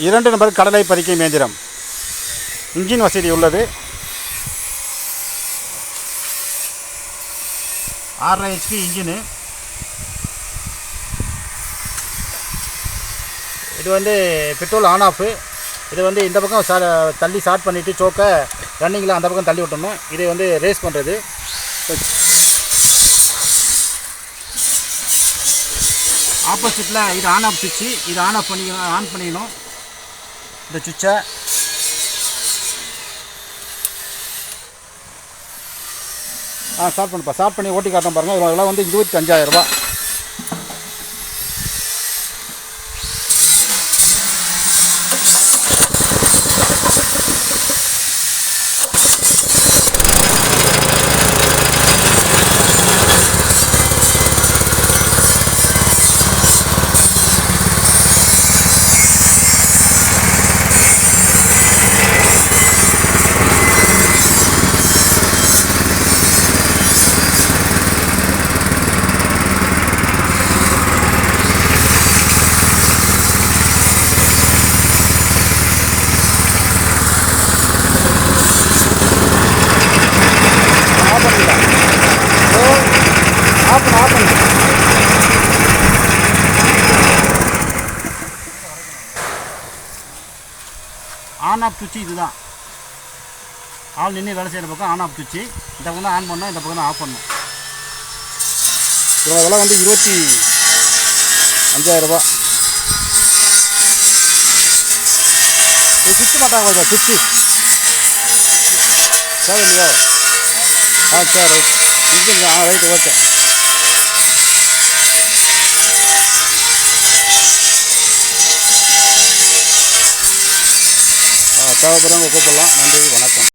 2 நபர் கடலை பறிக்கும் இயந்திரம். இன்ஜின் வசதி உள்ளது. 6.5 HP இன்ஜினு. இது வந்து பெட்ரோல் ஆன் ஆஃபு. இது வந்து இந்த பக்கம் தள்ளி ஸ்டார்ட் பண்ணிவிட்டு சோக்கை ரன்னிங்கில் அந்த பக்கம் தள்ளி விட்டணும். இது வந்து ரேஸ் பண்ணுறது. ஆப்போசிட்டில் இது ஆன் ஆஃப் சுவிட்சு. இது ஆன் பண்ணிக்கணும் இந்த சுவிட்சை. ஸ்டார்ட் பண்ணுப்பா. ஸ்டார்ட் பண்ணி ஓட்டி காட்டம் பாருங்கள். இதெல்லாம் வந்து 25,000 ரூபா. ஆன் ஆஃப் சுவிட்சு இதுதான். ஆள் நின்று வேலை செய்கிற பக்கம் ஆன் ஆஃப் சுவிட்சு. இந்த பக்கம் தான் ஆன் பண்ணணும், இந்த பக்கம் தான் ஆஃப் பண்ணணும். இதோட விலை வந்து 25,000 ரூபா. இது சுவிட்சு மாட்டாங்க சுவிட்சு தேவை இல்லையா? சரி ரைட். Engine right okay. தேவைப்படுறவங்க கூப்பிடலாம். நன்றி, வணக்கம்.